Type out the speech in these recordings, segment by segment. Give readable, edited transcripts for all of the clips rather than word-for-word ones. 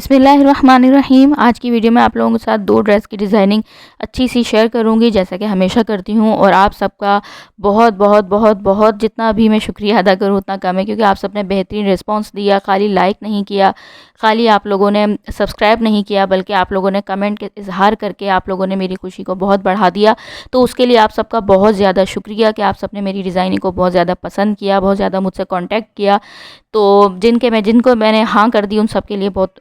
बिस्मिल्लाहिर्रहमानिर्रहीम। आज की वीडियो में आप लोगों के साथ दो ड्रेस की डिज़ाइनिंग अच्छी सी शेयर करूंगी, जैसा कि हमेशा करती हूं। और आप सबका बहुत बहुत बहुत बहुत जितना भी मैं शुक्रिया अदा करूं उतना कम है, क्योंकि आप सबने बेहतरीन रिस्पांस दिया। खाली लाइक नहीं किया, खाली आप लोगों ने सब्सक्राइब नहीं किया, बल्कि आप लोगों ने कमेंट के इजहार करके आप लोगों ने मेरी खुशी को बहुत बढ़ा दिया। तो उसके लिए आप सबका बहुत ज़्यादा शुक्रिया कि आप सबने मेरी डिज़ाइनिंग को बहुत ज़्यादा पसंद किया, बहुत ज़्यादा मुझसे कॉन्टैक्ट किया। तो जिनको मैंने हाँ कर दी उन सब के लिए बहुत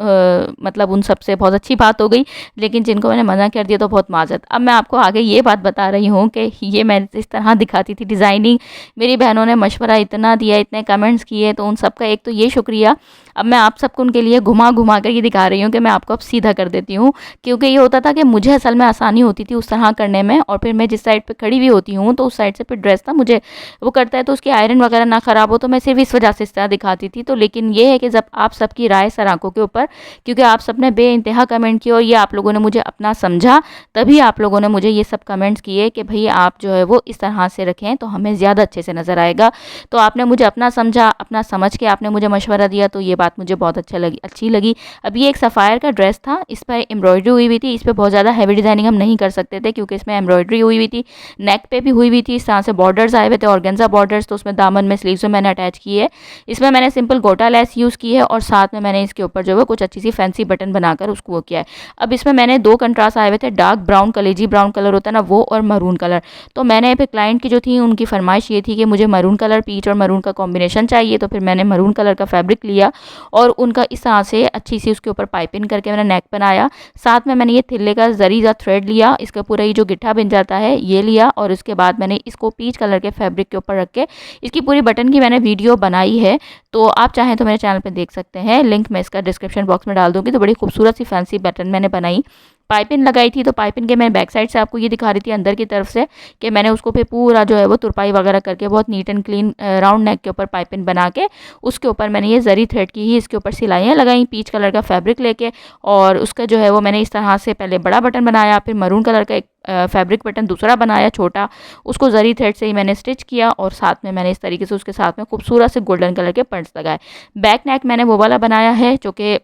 मतलब उन सब से बहुत अच्छी बात हो गई, लेकिन जिनको मैंने मना कर दिया तो बहुत माजरत। अब मैं आपको आगे ये बात बता रही हूँ कि ये मैं इस तरह दिखाती थी डिज़ाइनिंग। मेरी बहनों ने मशवरा इतना दिया, इतने कमेंट्स किए, तो उन सब का एक तो ये शुक्रिया। अब मैं आप सबको उनके लिए घुमा घुमा कर ये दिखा रही हूँ कि मैं आपको अब सीधा कर देती हूँ, क्योंकि ये होता था कि मुझे असल में आसानी होती थी उस तरह करने में, और फिर मैं जिस साइड पे खड़ी हुई होती हूँ तो उस साइड से फिर ड्रेस ना मुझे वो करता है, तो उसकी आयरन वगैरह ना ख़राब हो, तो मैं सिर्फ इस वजह से इस तरह दिखाती थी। तो लेकिन ये है कि जब आप सबकी राय सर आंखों के ऊपर, क्योंकि आप सबने बेइंतहा कमेंट किए और ये आप लोगों ने मुझे अपना समझा, तभी आप लोगों ने मुझे ये सब कमेंट्स किए कि भाई आप जो है वो इस तरह से रखें तो हमें ज़्यादा अच्छे से नज़र आएगा। तो आपने मुझे अपना समझा, अपना समझ के आपने मुझे मशवरा दिया, तो ये बात मुझे बहुत अच्छी लगी। अब ये एक सफ़ायर का ड्रेस था, इस पर एम्ब्रॉयडरी हुई हुई थी। इस पर बहुत ज़्यादा हैवी डिज़ाइनिंग हम नहीं कर सकते थे, क्योंकि इसमें एम्ब्रॉयडरी हुई हुई थी, नेक पे भी हुई हुई थी, इस तरह से बॉर्डर्स आए हुए थे, ऑर्गेन्जा बॉर्डर्स। तो उसमें दामन में स्लीव्स में मैंने अटैच की है। इसमें मैंने सिंपल गोटा लेस यूज़ की है, और साथ में मैंने इसके ऊपर जो है कुछ अच्छी सी फैंसी बटन बनाकर उसको वो किया है। अब इसमें मैंने दो कंट्रास्ट आए हुए थे, डार्क ब्राउन, कलेजी ब्राउन कलर होता है ना वो, और मरून कलर। तो मैंने फिर क्लाइंट की जो थी उनकी फरमाइश ये थी कि मुझे मरून कलर, पीच और मरून का कॉम्बिनेशन चाहिए, तो फिर मैंने मरून कलर का फैब्रिक लिया और उनका इस तरह से अच्छी सी उसके ऊपर पाइपिंग करके मैंने नेक बनाया। साथ में मैंने ये थिल्ले का जरी का थ्रेड लिया, इसका पूरा ये जो गिट्ठा बन जाता है ये लिया, और उसके बाद मैंने इसको पीच कलर के फैब्रिक के ऊपर रख के इसकी पूरी बटन की मैंने वीडियो बनाई है। तो आप चाहें तो मेरे चैनल पे देख सकते हैं, लिंक मैं इसका डिस्क्रिप्शन बॉक्स में डाल दूँगी। तो बड़ी खूबसूरत सी फैंसी बटन मैंने बनाई, पाइपिंग लगाई थी। तो पाइपिंग के मैं बैक साइड से आपको ये दिखा रही थी अंदर की तरफ से, कि मैंने उसको फिर पूरा जो है वो तुरपाई वगैरह करके बहुत neat and clean round neck के ऊपर पाइपिंग बना के उसके ऊपर मैंने ये जरी थ्रेड की ही इसके ऊपर सिलाइयाँ लगाई पीच कलर का फैब्रिक लेके। और उसका जो है वो मैंने इस तरह से पहले बड़ा बटन बनाया, फिर मरून कलर का एक फैब्रिक बटन दूसरा बनाया छोटा, उसको जरी थ्रेड से ही मैंने स्टिच किया, और साथ में मैंने इस तरीके से उसके साथ में खूबसूरत से गोल्डन कलर के पर्ट्स लगाए। बैक नेक मैंने वो वाला बनाया है जो कि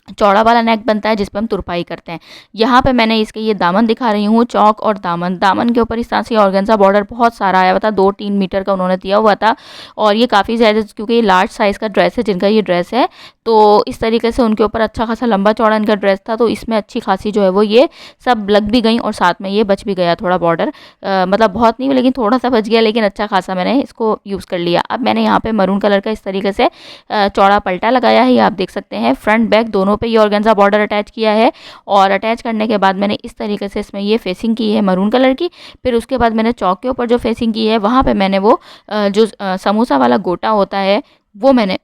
चौड़ा वाला नेक बनता है, जिस पे हम तुरपाई करते हैं। यहाँ पे मैंने इसके ये दामन दिखा रही हूँ, चौक और दामन। दामन के ऊपर इस तरह से ऑर्गेन्जा बॉर्डर बहुत सारा आया हुआ था, 2-3 मीटर का उन्होंने दिया हुआ था। और ये काफ़ी ज़्यादा, क्योंकि ये लार्ज साइज़ का ड्रेस है जिनका ये ड्रेस है, तो इस तरीके से उनके ऊपर अच्छा खासा लंबा चौड़ा इनका ड्रेस था। तो इसमें अच्छी खासी जो है वो ये सब लग भी गई, और साथ में ये बच भी गया थोड़ा बॉर्डर, मतलब बहुत नहीं लेकिन थोड़ा सा बच गया, लेकिन अच्छा खासा मैंने इसको यूज़ कर लिया। अब मैंने यहाँ पे मरून कलर का इस तरीके से चौड़ा पल्टा लगाया है, ये आप देख सकते हैं। फ्रंट बैक दोनों पे ये ऑर्गेन्जा बॉर्डर अटैच किया है, और अटैच करने के बाद मैंने इस तरीके से इसमें ये फेसिंग की है मरून कलर की। फिर उसके बाद मैंने चौक के ऊपर जो फेसिंग की है वहाँ पे मैंने वो जो समोसा वाला गोटा होता है वो मैंने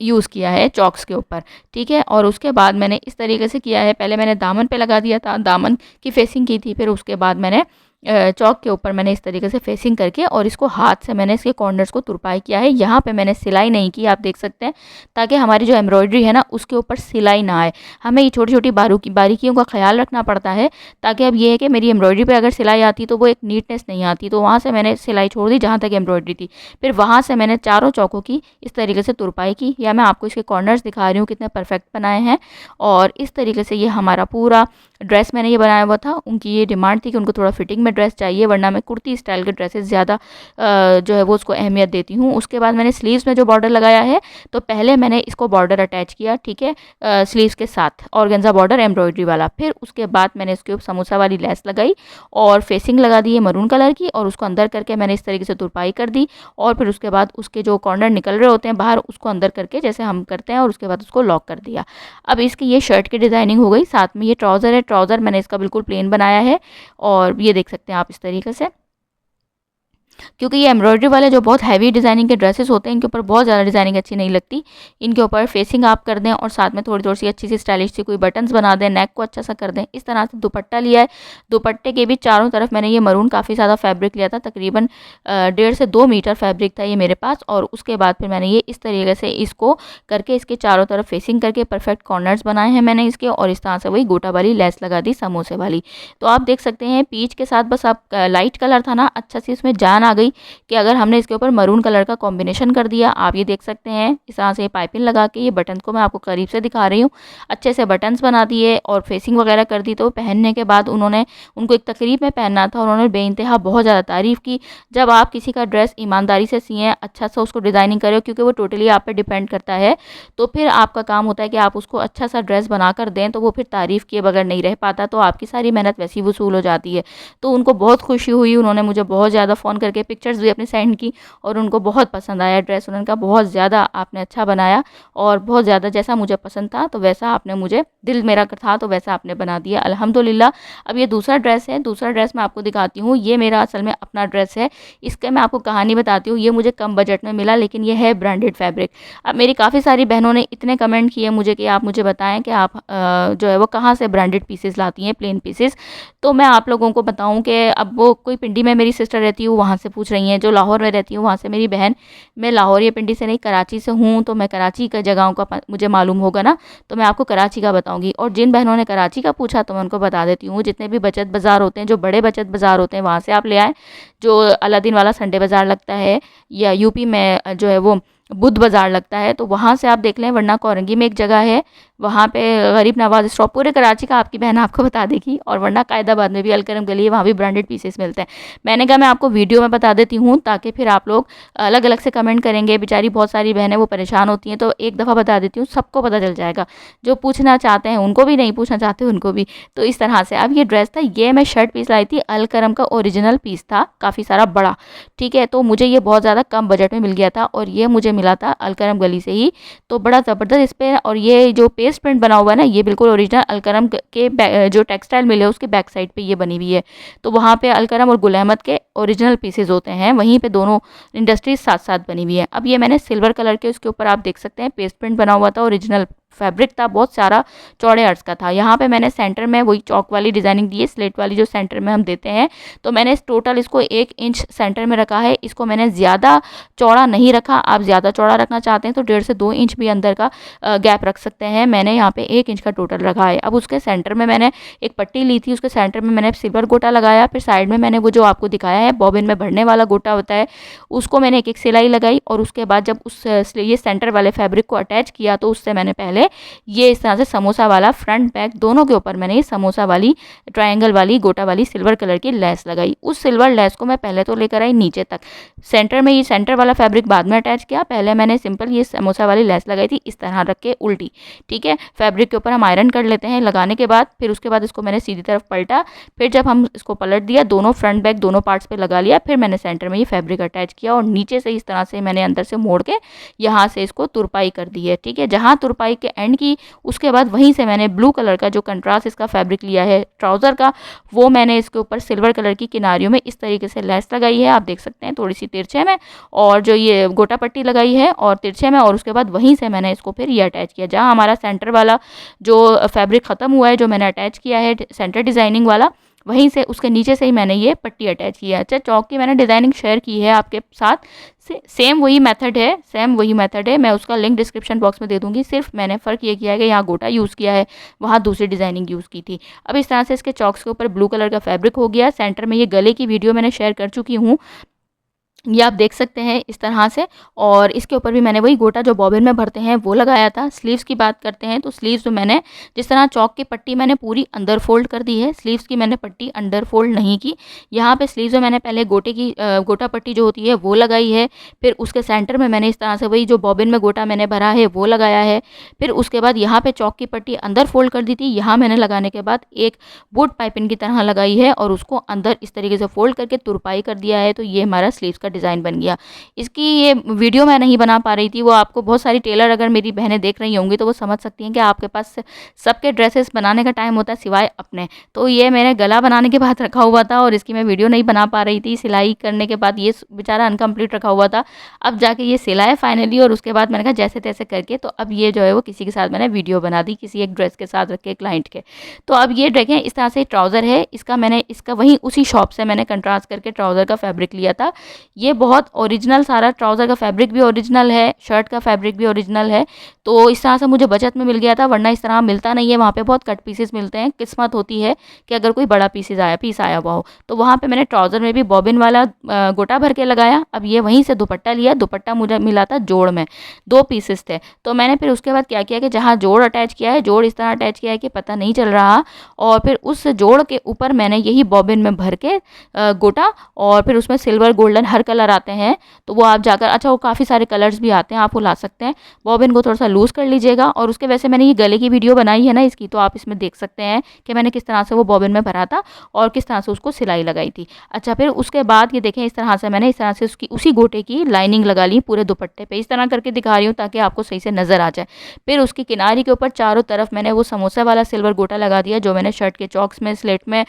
यूज़ किया है चॉक्स के ऊपर, ठीक है। और उसके बाद मैंने इस तरीके से किया है, पहले मैंने दामन पे लगा दिया था, दामन की फेसिंग की थी, फिर उसके बाद मैंने चौक के ऊपर मैंने इस तरीके से फेसिंग करके और इसको हाथ से मैंने इसके कॉर्नर्स को तुरपाई किया है। यहाँ पे मैंने सिलाई नहीं की, आप देख सकते हैं, ताकि हमारी जो एम्ब्रॉयडरी है ना उसके ऊपर सिलाई ना आए। हमें ये छोटी छोटी बारीकियों का ख्याल रखना पड़ता है, ताकि अब ये है कि मेरी एम्ब्रॉयडरी पे अगर सिलाई आती तो वो एक नीटनेस नहीं आती। तो वहाँ से मैंने सिलाई छोड़ दी जहाँ तक एम्ब्रॉयडरी थी, फिर वहाँ से मैंने चारों चौकों की इस तरीके से तुरपाई की। या मैं आपको इसके कॉर्नर्स दिखा रही हूँ कितने परफेक्ट बनाए हैं। और इस तरीके से ये हमारा पूरा ड्रेस मैंने ये बनाया हुआ था। उनकी ये डिमांड थी कि उनको थोड़ा फिटिंग में ड्रेस चाहिए, वरना मैं कुर्ती स्टाइल के ड्रेसेस ज़्यादा जो है वो उसको अहमियत देती हूँ। उसके बाद मैंने स्लीव्स में जो बॉर्डर लगाया है, तो पहले मैंने इसको बॉर्डर अटैच किया, ठीक है, स्लीव्स के साथ ऑर्गेन्जा बॉर्डर एम्ब्रॉयडरी वाला। फिर उसके बाद मैंने इसके ऊपर समोसा वाली लेस लगाई और फेसिंग लगा दी है मरून कलर की, और उसको अंदर करके मैंने इस तरीके से तुरपाई कर दी। और फिर उसके बाद उसके जो कॉर्नर निकल रहे होते हैं बाहर, उसको अंदर करके जैसे हम करते हैं, और उसके बाद उसको लॉक कर दिया। अब इसकी ये शर्ट की डिज़ाइनिंग हो गई। साथ में ये ट्राउज़र है, ट्राउज़र मैंने इसका बिल्कुल प्लेन बनाया है, और ये देख सकते हैं आप इस तरीके से। क्योंकि ये एम्ब्रॉयडरी वाले जो बहुत हैवी डिज़ाइनिंग के ड्रेसेस होते हैं, इनके ऊपर बहुत ज़्यादा डिज़ाइनिंग अच्छी नहीं लगती। इनके ऊपर फेसिंग आप कर दें, और साथ में थोड़ी थोड़ी सी अच्छी सी स्टाइलिश सी कोई बटन्स बना दें, नेक को अच्छा सा कर दें। इस तरह से दुपट्टा लिया है, दुपट्टे के भी चारों तरफ मैंने ये मरून काफ़ी ज़्यादा फैब्रिक लिया था, तकरीबन 1.5 से 2 मीटर फैब्रिक था ये मेरे पास। और उसके बाद फिर मैंने ये इस तरीके से इसको करके इसके चारों तरफ फेसिंग करके परफेक्ट कॉर्नर्स बनाए हैं मैंने इसके, और इस तरह से वही गोटा वाली लेस लगा दी समोसे वाली। तो आप देख सकते हैं पीच के साथ बस आप लाइट कलर था ना, अच्छा सी उसमें जान आ गई। गई कि अगर हमने इसके ऊपर मरून कलर का कॉम्बिनेशन कर दिया, आप ये देख सकते हैं इस तरह से पाइपिंग लगा के, ये बटन को मैं आपको करीब से दिखा रही हूँ, अच्छे से बटन्स बना दिए और फेसिंग वगैरह कर दी। तो पहनने के बाद उनको एक तकरीब में पहनना था, उन्होंने बेइंतहा बहुत ज़्यादा तारीफ़ की। जब आप किसी का ड्रेस ईमानदारी से सिएं, अच्छा सा उसको डिज़ाइनिंग करें, क्योंकि वो टोटली आप पे डिपेंड करता है, तो फिर आपका काम होता है कि आप उसको अच्छा सा ड्रेस बना कर दें, तो वो फिर तारीफ़ किए बगैर नहीं रह पाता, तो आपकी सारी मेहनत वैसी वसूल हो जाती है। तो उनको बहुत खुशी हुई, उन्होंने मुझे बहुत ज़्यादा फ़ोन करके पिक्चर्स भी अपनी सेंड की और उनको बहुत पसंद आया ड्रेस। उन्होंने कहा बहुत ज़्यादा आपने अच्छा बनाया और बहुत ज़्यादा जैसा मुझे पसंद था तो वैसा आपने मुझे, दिल मेरा था तो वैसा आपने बना दिया, अल्हम्दुलिल्लाह। अब ये दूसरा ड्रेस है, दूसरा ड्रेस मैं आपको दिखाती हूँ। ये मेरा असल में अपना ड्रेस है, इसके मैं आपको कहानी बताती हूँ। ये मुझे कम बजट में मिला, लेकिन ये है ब्रांडेड फैब्रिक। अब मेरी काफ़ी सारी बहनों ने इतने कमेंट किए मुझे कि आप मुझे बताएं कि आप जो है वो कहाँ से ब्रांडेड पीसेस लाती हैं, प्लेन पीसेस। तो मैं आप लोगों को बताऊं कि अब वो कोई पिंडी में मेरी सिस्टर रहती है, वहाँ से पूछ रही हैं, जो लाहौर में रहती हूँ वहाँ से मेरी बहन। मैं लाहौर या पिंडी से नहीं, कराची से हूँ, तो मैं कराची का जगहों का मुझे मालूम होगा ना, तो मैं आपको कराची का बताऊंगी। और जिन बहनों ने कराची का पूछा तो मैं उनको बता देती हूँ, जितने भी बचत बाज़ार होते हैं, जो बड़े बचत बाज़ार होते हैं, वहाँ से आप ले आएँ। जो अलादीन वाला संडे बाज़ार लगता है, या यूपी में जो है वो बुध बाज़ार लगता है, तो वहाँ से आप देख लें, वरना कोरंगी में एक जगह है, वहाँ पे गरीब नवाज स्टॉप, पूरे कराची का आपकी बहन आपको बता देगी। और वरना कायदाबाद में भी अलकरम गली है, वहाँ भी ब्रांडेड पीसेस मिलते हैं। मैंने कहा मैं आपको वीडियो में बता देती हूँ, ताकि फिर आप लोग अलग अलग से कमेंट करेंगे, बेचारी बहुत सारी बहनें वो परेशान होती हैं, तो एक दफ़ा बता देती हूँ, सबको पता चल जाएगा। जो पूछना चाहते हैं उनको भी, नहीं पूछना चाहते उनको भी। तो इस तरह से अब ये ड्रेस था, ये मैं शर्ट पीस लाई थी, अलकरम का ओरिजिनल पीस था, काफ़ी सारा बड़ा, ठीक है। तो मुझे ये बहुत ज़्यादा कम बजट में मिल गया था, और ये मुझे मिला था अलकरम गली से ही। तो बड़ा ज़बरदस्त इस पर, और ये जो पेस्ट प्रिंट बना हुआ है ना, ये बिल्कुल ओरिजिनल अलकरम के जो टेक्सटाइल मिले उसके बैक साइड पे ये बनी हुई है। तो वहाँ पे अलकरम और गुल अहमद के ओरिजिनल पीसेज होते हैं, वहीं पे दोनों इंडस्ट्रीज साथ साथ बनी हुई है। अब ये मैंने सिल्वर कलर के, उसके ऊपर आप देख सकते हैं पेस्ट प्रिंट बना हुआ था, ओरिजिनल फैब्रिक था, बहुत सारा चौड़े अर्ज का था। यहाँ पे मैंने सेंटर में वही चौक वाली डिज़ाइनिंग दी है, स्लेट वाली जो सेंटर में हम देते हैं। तो मैंने टोटल इसको 1 इंच सेंटर में रखा है। इसको मैंने ज़्यादा चौड़ा नहीं रखा, आप ज़्यादा चौड़ा रखना चाहते हैं तो 1.5 से 2 इंच भी अंदर का गैप रख सकते हैं। मैंने यहाँ पे 1 इंच का टोटल रखा है। अब उसके सेंटर में मैंने एक पट्टी ली थी, उसके सेंटर में मैंने सिल्वर गोटा लगाया, फिर साइड में मैंने वो जो आपको दिखाया है बॉबिन में भरने वाला गोटा होता है, उसको मैंने एक सिलाई लगाई। और उसके बाद जब ये सेंटर वाले फैब्रिक को अटैच किया, तो उससे मैंने पहले ये इस तरह से समोसा वाला फ्रंट बैक दोनों के ऊपर मैंने ये समोसा वाली ट्रायंगल वाली गोटा वाली सिल्वर कलर की लेस लगाई। उस सिल्वर लेस को मैं पहले तो लेकर आई नीचे तक, सेंटर में ये सेंटर वाला फैब्रिक बाद में अटैच किया, पहले मैंने सिंपल ये समोसा वाली लेस लगाई थी, इस तरह रख के उल्टी, ठीक है। फैब्रिक के ऊपर हम आयरन कर लेते हैं लगाने के बाद, फिर उसके बाद इसको मैंने सीधी तरफ पलटा, फिर जब हम इसको पलट दिया, दोनों फ्रंट बैक दोनों पार्ट्स पे लगा लिया, फिर मैंने सेंटर में ये फैब्रिक अटैच किया, और नीचे से इस तरह से मैंने अंदर से मोड़ के यहाँ से इसको तुरपाई कर दी है, ठीक है। जहाँ तुरपाई के एंड की, उसके बाद वहीं से मैंने ब्लू कलर का जो कंट्रास्ट इसका फैब्रिक लिया है ट्राउज़र का, वो मैंने इसके ऊपर सिल्वर कलर की किनारियों में इस तरीके से लेस लगाई है, आप देख सकते हैं, थोड़ी सी तिरछे में, और जो ये गोटा पट्टी लगाई है और तिरछे में, और उसके बाद वहीं से मैंने इसको फिर ये अटैच किया। जहाँ हमारा सेंटर वाला जो फैब्रिक ख़त्म हुआ है, जो मैंने अटैच किया है सेंटर डिज़ाइनिंग वाला, वहीं से उसके नीचे से ही मैंने ये पट्टी अटैच की है। अच्छा, चौक की मैंने डिज़ाइनिंग शेयर की है आपके साथ, सेम वही मेथड है, सेम वही मेथड है, मैं उसका लिंक डिस्क्रिप्शन बॉक्स में दे दूँगी। सिर्फ मैंने फ़र्क ये किया है कि यहाँ गोटा यूज़ किया है, वहाँ दूसरी डिज़ाइनिंग यूज़ की थी। अब इस तरह से इसके चौक्स के ऊपर ब्लू कलर का फैब्रिक हो गया। सेंटर में ये गले की वीडियो मैंने शेयर कर चुकी हूँ, ये आप देख सकते हैं इस तरह से। और इसके ऊपर भी मैंने वही गोटा जो बॉबिन में भरते हैं वो लगाया था। स्लीव्स की बात करते हैं तो स्लीव्स जो मैंने जिस तरह चौक की पट्टी मैंने पूरी अंदर फोल्ड कर दी है, स्लीव्स की मैंने पट्टी अंडर फोल्ड नहीं की। यहाँ पे स्लीव्स में मैंने पहले गोटा पट्टी जो होती है वो लगाई है, फिर उसके सेंटर में मैंने इस तरह से वही जो बॉबिन में गोटा मैंने भरा है वो लगाया है। फिर उसके बाद यहाँ पर चौक की पट्टी अंदर फोल्ड कर दी थी, यहाँ मैंने लगाने के बाद एक वुड पाइपिंग की तरह लगाई है और उसको अंदर इस तरीके से फोल्ड करके तुरपाई कर दिया है। तो ये हमारा स्लीव्स का डिज़ाइन बन गया। इसकी ये वीडियो मैं नहीं बना पा रही थी, वो आपको बहुत सारी टेलर अगर मेरी बहनें देख रही होंगी तो वो समझ सकती हैं कि आपके पास सबके ड्रेसेस बनाने का टाइम होता है सिवाय अपने। तो ये मैंने गला बनाने के बाद रखा हुआ था और इसकी मैं वीडियो नहीं बना पा रही थी। सिलाई करने के बाद ये बेचारा अनकम्प्लीट रखा हुआ था, अब जाके ये सिलाए फाइनली, और उसके बाद मैंने कहा जैसे तैसे करके, तो अब ये जो है वो किसी के साथ मैंने वीडियो बना दी, किसी एक ड्रेस के साथ रख के क्लाइंट के। तो अब ये देखें इस तरह से ट्राउज़र है, इसका मैंने वहीं उसी शॉप से मैंने कंट्रास्ट करके ट्राउज़र का फैब्रिक लिया था। ये बहुत ओरिजिनल, सारा ट्राउज़र का फैब्रिक भी ओरिजिनल है, शर्ट का फैब्रिक भी ओरिजिनल है। तो इस तरह से मुझे बचत में मिल गया था, वरना इस तरह मिलता नहीं है, वहाँ पे बहुत कट पीसेस मिलते हैं। किस्मत होती है कि अगर कोई बड़ा पीस आया हुआ हो। तो वहाँ पे मैंने ट्राउज़र में भी बॉबिन वाला गोटा भर के लगाया। अब ये वहीं से दुपट्टा लिया, दुपट्टा मुझे मिला था जोड़ में, 2 पीसेस थे। तो मैंने फिर उसके बाद क्या किया कि जहाँ जोड़ अटैच किया है, जोड़ इस तरह अटैच किया है कि पता नहीं चल रहा, और फिर उस जोड़ के ऊपर मैंने यही बॉबिन में भर के गोटा, और फिर उसमें सिल्वर गोल्डन हर कलर आते हैं, तो वो आप जाकर, अच्छा वो काफ़ी सारे कलर्स भी आते हैं, आप वो ला सकते हैं। बॉबिन को थोड़ा सा लूज़ कर लीजिएगा, और उसके वैसे मैंने ये गले की वीडियो बनाई है ना इसकी, तो आप इसमें देख सकते हैं कि मैंने किस तरह से वो बॉबिन में भरा था और किस तरह से उसको सिलाई लगाई थी। अच्छा, फिर उसके बाद ये देखें, इस तरह से मैंने इस तरह से उसकी उसी गोटे की लाइनिंग लगा ली पूरे दुपट्टे पे। इस तरह करके दिखा रही हूँ ताकि आपको सही से नज़र आ जाए। फिर उसकी किनारी के ऊपर चारों तरफ मैंने वो समोसा वाला सिल्वर गोटा लगा दिया, जो मैंने शर्ट के चॉक्स में, स्लेट में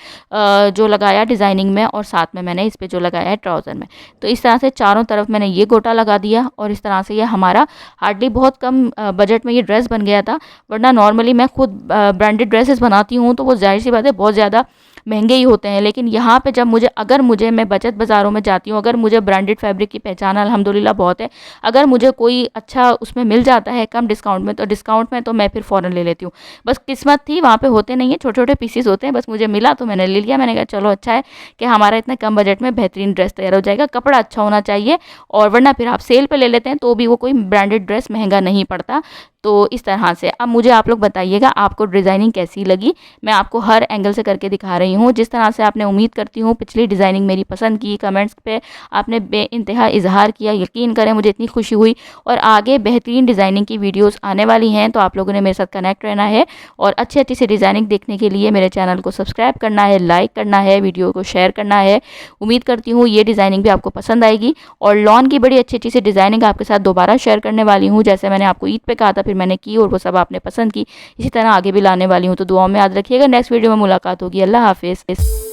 जो लगाया डिज़ाइनिंग में, और साथ में मैंने इस पे जो लगाया है ट्राउज़र में। तो इस तरह से चारों तरफ मैंने ये गोटा लगा दिया, और इस तरह से ये हमारा हार्डली बहुत कम बजट में ये ड्रेस बन गया था। वरना नॉर्मली मैं खुद ब्रांडेड ड्रेसेस बनाती हूँ, तो वो ज़ाहिर सी बात है बहुत ज़्यादा महंगे ही होते हैं। लेकिन यहाँ पे जब अगर मुझे मैं बचत बाज़ारों में जाती हूँ, अगर मुझे ब्रांडेड फैब्रिक की पहचान अल्हम्दुलिल्लाह बहुत है, अगर मुझे कोई अच्छा उसमें मिल जाता है कम डिस्काउंट में, तो मैं फिर फ़ौरन ले लेती हूँ। बस किस्मत थी, वहाँ पे होते नहीं है, छोटे-छोटे पीसेस होते हैं, बस मुझे मिला तो मैंने ले लिया। मैंने कहा चलो अच्छा है कि हमारा इतने कम बजट में बेहतरीन ड्रेस तैयार हो जाएगा। कपड़ा अच्छा होना चाहिए, और वरना फिर आप सेल पे ले लेते हैं तो भी वो कोई ब्रांडेड ड्रेस महँगा नहीं पड़ता। तो इस तरह से अब मुझे आप लोग बताइएगा आपको डिज़ाइनिंग कैसी लगी। मैं आपको हर एंगल से करके दिखा रही हूँ। जिस तरह से आपने, उम्मीद करती हूँ, पिछली डिज़ाइनिंग मेरी पसंद की, कमेंट्स पे आपने बेइंतहा इज़हार किया, यकीन करें मुझे इतनी खुशी हुई। और आगे बेहतरीन डिज़ाइनिंग की वीडियोस आने वाली हैं, तो आप लोगों ने मेरे साथ कनेक्ट रहना है, और अच्छी-अच्छी सी डिज़ाइनिंग देखने के लिए मेरे चैनल को सब्सक्राइब करना है, लाइक करना है, वीडियो को शेयर करना है। उम्मीद करती हूँ ये डिज़ाइनिंग भी आपको पसंद आएगी, और लॉन की बड़ी अच्छी-अच्छी सी डिज़ाइनिंग आपके साथ दोबारा शेयर करने वाली हूँ। जैसे मैंने आपको ईद पे कहा था, फिर मैंने की, और वो सब आपने पसंद की। इसी तरह आगे भी लाने वाली हूँ, तो दुआओं में याद रखिएगा। नेक्स्ट वीडियो में मुलाकात होगी। अल्लाह हाफ़िज़।